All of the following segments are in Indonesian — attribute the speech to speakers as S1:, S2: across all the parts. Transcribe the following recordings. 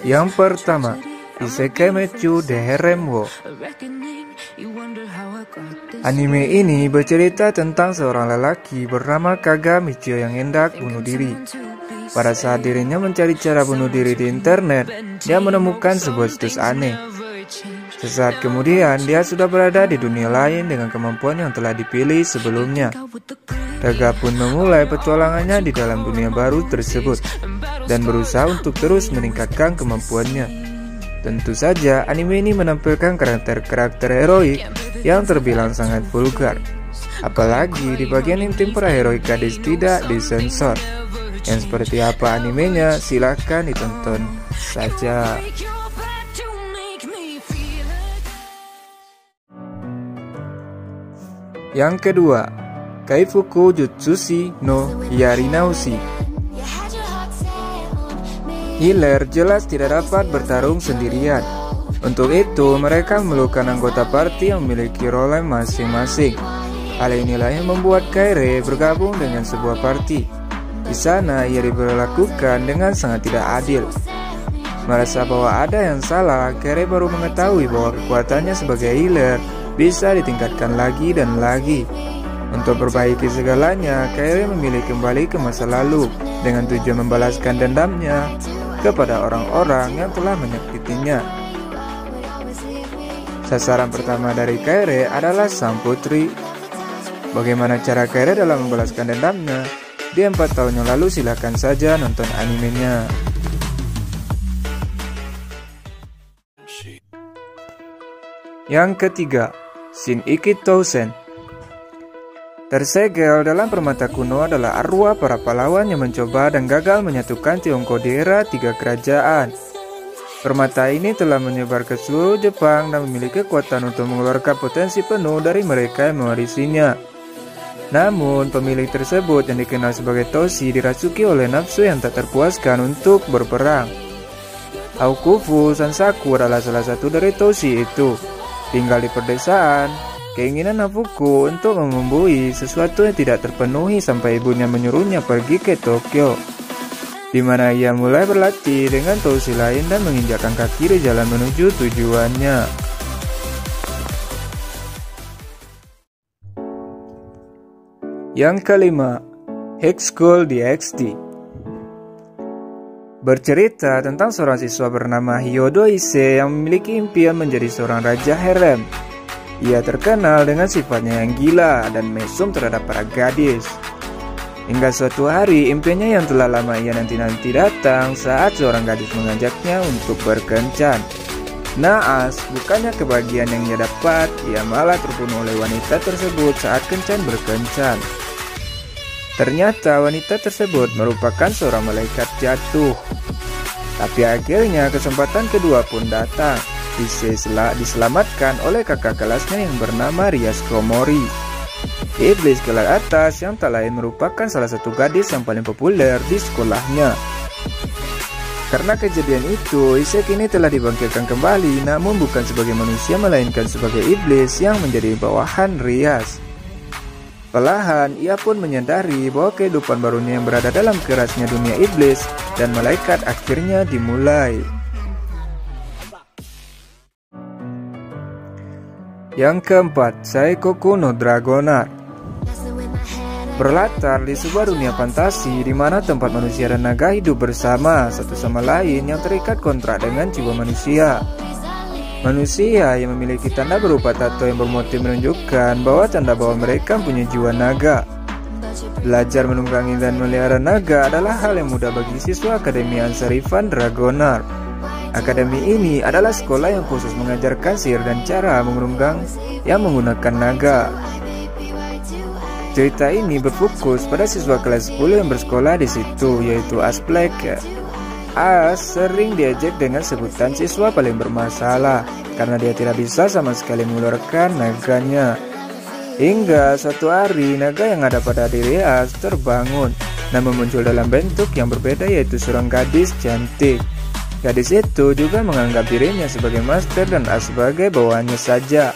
S1: Yang pertama, Isekai Mechu de Harem wo. Anime ini bercerita tentang seorang lelaki bernama Kaga Michio yang hendak bunuh diri. Pada saat dirinya mencari cara bunuh diri di internet, dia menemukan sebuah situs aneh. Sesaat kemudian, dia sudah berada di dunia lain dengan kemampuan yang telah dipilih sebelumnya. Kaga pun memulai petualangannya di dalam dunia baru tersebut dan berusaha untuk terus meningkatkan kemampuannya. Tentu saja, anime ini menampilkan karakter-karakter heroik yang terbilang sangat vulgar. Apalagi di bagian intim para heroik gadis tidak disensor. Yang seperti apa animenya, silahkan ditonton saja. Yang kedua, Kaifuku Jutsushi no Yarinaushi. Healer jelas tidak dapat bertarung sendirian. Untuk itu, mereka memerlukan anggota party yang memiliki role masing-masing. Hal inilah yang membuat Kairi bergabung dengan sebuah party. Di sana, ia diperlakukan dengan sangat tidak adil. Merasa bahwa ada yang salah, Kairi baru mengetahui bahwa kekuatannya sebagai healer bisa ditingkatkan lagi dan lagi. Untuk memperbaiki segalanya, Kairi memilih kembali ke masa lalu dengan tujuan membalaskan dendamnya kepada orang-orang yang telah menyakitinya. Sasaran pertama dari Kairi adalah sang putri. Bagaimana cara Kairi dalam membalaskan dendamnya? Di 4 tahun yang lalu, silahkan saja nonton animenya. Yang ketiga, Shin-Iki Tousen. Tersegel dalam permata kuno adalah arwah para pahlawan yang mencoba dan gagal menyatukan Tiongkok di era 3 kerajaan. Permata ini telah menyebar ke seluruh Jepang dan memiliki kekuatan untuk mengeluarkan potensi penuh dari mereka yang mewarisinya. Namun, pemilik tersebut yang dikenal sebagai Toshi dirasuki oleh nafsu yang tak terpuaskan untuk berperang. Hakufu Sansaku adalah salah satu dari Toshi itu. Tinggal di perdesaan, keinginan Hafuku untuk membumbui sesuatu yang tidak terpenuhi sampai ibunya menyuruhnya pergi ke Tokyo, di mana ia mulai berlatih dengan Toshi lain dan menginjakkan kaki di jalan menuju tujuannya. Yang kelima, Hex School DxD. Bercerita tentang seorang siswa bernama Hyodo Ise yang memiliki impian menjadi seorang raja harem. Ia terkenal dengan sifatnya yang gila dan mesum terhadap para gadis. Hingga suatu hari, impiannya yang telah lama ia nanti-nanti datang saat seorang gadis mengajaknya untuk berkencan. Naas, bukannya kebahagiaan yang ia dapat, ia malah terbunuh oleh wanita tersebut saat kencan berkencan. Ternyata wanita tersebut merupakan seorang malaikat jatuh. Tapi akhirnya kesempatan kedua pun datang. Ise diselamatkan oleh kakak kelasnya yang bernama Rias Komori. Iblis kelas atas yang tak lain merupakan salah satu gadis yang paling populer di sekolahnya. Karena kejadian itu, Ise kini telah dibangkitkan kembali, namun bukan sebagai manusia melainkan sebagai iblis yang menjadi bawahan Rias. Perlahan, ia pun menyadari bahwa kehidupan barunya yang berada dalam kerasnya dunia iblis dan malaikat akhirnya dimulai. Yang keempat, Saikoku no Dragonar. Berlatar di sebuah dunia fantasi di mana tempat manusia dan naga hidup bersama satu sama lain yang terikat kontrak dengan jiwa manusia. Manusia yang memiliki tanda berupa tato yang bermotif menunjukkan bahwa tanda bahwa mereka punya jiwa naga. Belajar menunggangi dan melihara naga adalah hal yang mudah bagi siswa Akademi Ansarifan Dragonar. Akademi ini adalah sekolah yang khusus mengajarkan sihir dan cara menunggang yang menggunakan naga. Cerita ini berfokus pada siswa kelas 10 yang bersekolah di situ, yaitu Asplek. As sering diejek dengan sebutan siswa paling bermasalah karena dia tidak bisa sama sekali mengeluarkan naganya. Hingga suatu hari naga yang ada pada diri As terbangun, namun muncul dalam bentuk yang berbeda, yaitu seorang gadis cantik. Gadis itu juga menganggap dirinya sebagai master dan As sebagai bawahannya saja.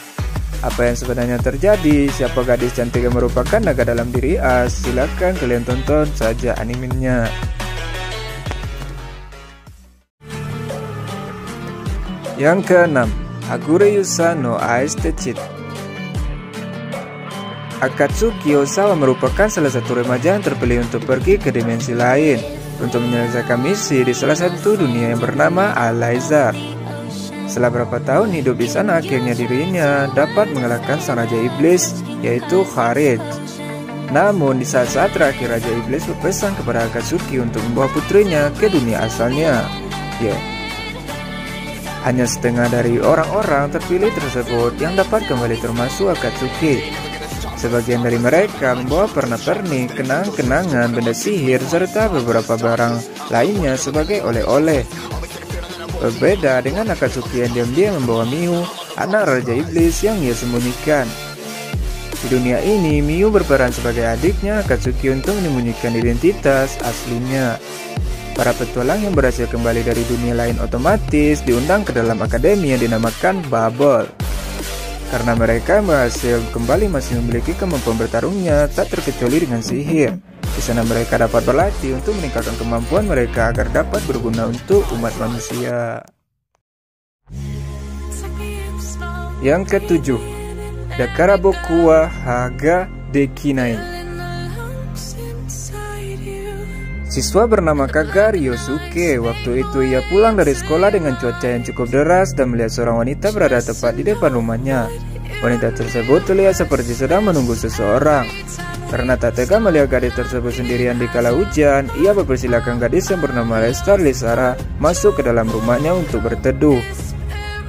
S1: Apa yang sebenarnya terjadi? Siapa gadis cantik yang merupakan naga dalam diri As? Silakan kalian tonton saja animenya. Yang keenam, Agure Yusa no Aeste Cheat. Akatsuki Osawa merupakan salah satu remaja yang terpilih untuk pergi ke dimensi lain untuk menyelesaikan misi di salah satu dunia yang bernama Al-Laizar. Setelah beberapa tahun hidup di sana, akhirnya dirinya dapat mengalahkan sang Raja Iblis, yaitu Kharij. Namun di saat-saat terakhir, Raja Iblis berpesan kepada Akatsuki untuk membawa putrinya ke dunia asalnya. Hanya setengah dari orang-orang terpilih tersebut yang dapat kembali termasuk Akatsuki. Sebagian dari mereka membawa pernak-pernik, kenang-kenangan, benda sihir, serta beberapa barang lainnya sebagai oleh-oleh. Berbeda dengan Akatsuki yang diam-diam membawa Miu, anak Raja Iblis yang ia sembunyikan. Di dunia ini, Miu berperan sebagai adiknya Akatsuki untuk menyembunyikan identitas aslinya. Para petualang yang berhasil kembali dari dunia lain otomatis diundang ke dalam akademi yang dinamakan Bubble. Karena mereka berhasil kembali masih memiliki kemampuan bertarungnya tak terkecuali dengan sihir. Di sana mereka dapat berlatih untuk meningkatkan kemampuan mereka agar dapat berguna untuk umat manusia. Yang ketujuh, Dakaraboku wa Haga Dekinai. Siswa bernama Kaga Ryosuke. Waktu itu ia pulang dari sekolah dengan cuaca yang cukup deras dan melihat seorang wanita berada tepat di depan rumahnya. Wanita tersebut terlihat seperti sedang menunggu seseorang. Karena tak tega melihat gadis tersebut sendirian di kala hujan, ia mempersilahkan gadis yang bernama Lester Lisara masuk ke dalam rumahnya untuk berteduh.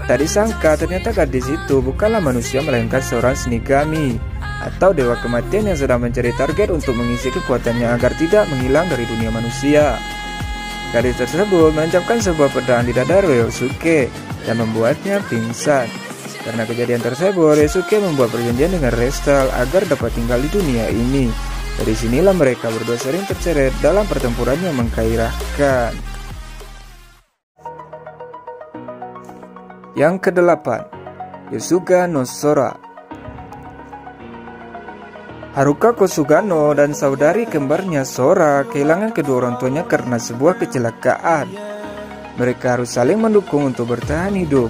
S1: Tak disangka ternyata gadis itu bukanlah manusia melainkan seorang shinigami atau dewa kematian yang sedang mencari target untuk mengisi kekuatannya agar tidak menghilang dari dunia manusia. Gadis tersebut menancapkan sebuah pedang di dada Ryosuke dan membuatnya pingsan. Karena kejadian tersebut, Ryosuke membuat perjanjian dengan Restal agar dapat tinggal di dunia ini. Dari sinilah mereka berdua sering terseret dalam pertempuran yang menggairahkan. Yang kedelapan, Yosuga no Sora. Haruka Kosugano dan saudari kembarnya Sora kehilangan kedua orang tuanya karena sebuah kecelakaan. Mereka harus saling mendukung untuk bertahan hidup.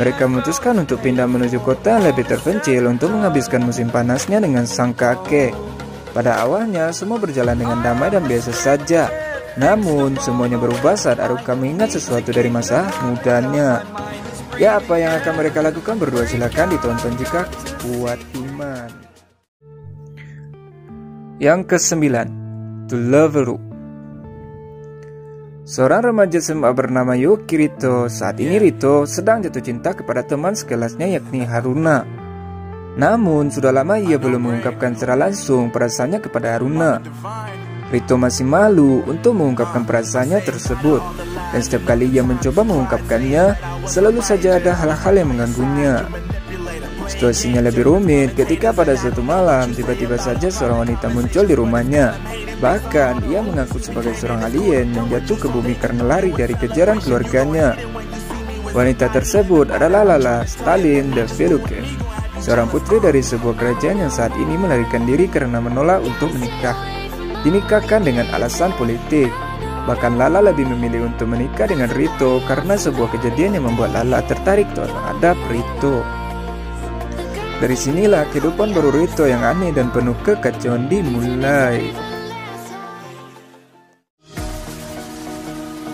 S1: Mereka memutuskan untuk pindah menuju kota yang lebih terpencil untuk menghabiskan musim panasnya dengan sang kakek. Pada awalnya semua berjalan dengan damai dan biasa saja. Namun semuanya berubah saat Haruka mengingat sesuatu dari masa mudanya. Ya, apa yang akan mereka lakukan berdua silakan ditonton jika kuat iman. Yang kesembilan, To Love Ru. Seorang remaja SMA bernama Yuki Rito. Saat ini Rito sedang jatuh cinta kepada teman sekelasnya yakni Haruna. Namun sudah lama ia belum mengungkapkan secara langsung perasaannya kepada Haruna. Rito masih malu untuk mengungkapkan perasaannya tersebut. Dan setiap kali ia mencoba mengungkapkannya, selalu saja ada hal-hal yang mengganggunya. Situasinya lebih rumit ketika pada suatu malam tiba-tiba saja seorang wanita muncul di rumahnya. Bahkan ia mengaku sebagai seorang alien yang jatuh ke bumi karena lari dari kejaran keluarganya. Wanita tersebut adalah Lala Stalin de Veluke, seorang putri dari sebuah kerajaan yang saat ini melarikan diri karena menolak untuk menikah. Dinikahkan dengan alasan politik. Bahkan Lala lebih memilih untuk menikah dengan Rito karena sebuah kejadian yang membuat Lala tertarik terhadap Rito. Dari sinilah kehidupan baru Rito yang aneh dan penuh kekacauan dimulai.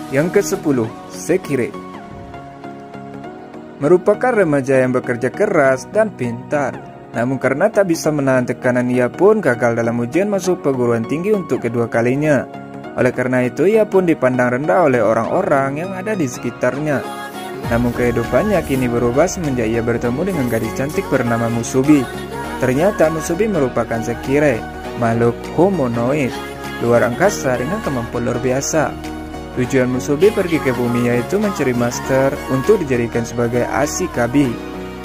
S1: Yang ke-10, Sekire. Merupakan remaja yang bekerja keras dan pintar. Namun karena tak bisa menahan tekanan, ia pun gagal dalam ujian masuk perguruan tinggi untuk kedua kalinya. Oleh karena itu ia pun dipandang rendah oleh orang-orang yang ada di sekitarnya. Namun kehidupannya kini berubah semenjak ia bertemu dengan gadis cantik bernama Musubi. Ternyata Musubi merupakan Sekire, makhluk humanoid luar angkasa dengan kemampuan luar biasa. Tujuan Musubi pergi ke bumi yaitu mencari master untuk dijadikan sebagai Ashikabi.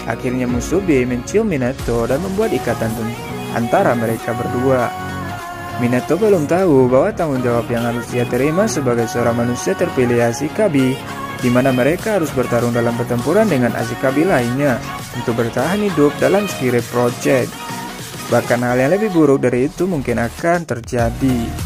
S1: Akhirnya Musubi mencium Minato dan membuat ikatan antara mereka berdua. Minato belum tahu bahwa tanggung jawab yang harus ia terima sebagai seorang manusia terpilih Ashikabi di mana mereka harus bertarung dalam pertempuran dengan Ashikabi lainnya untuk bertahan hidup dalam Skirip Project. Bahkan hal yang lebih buruk dari itu mungkin akan terjadi.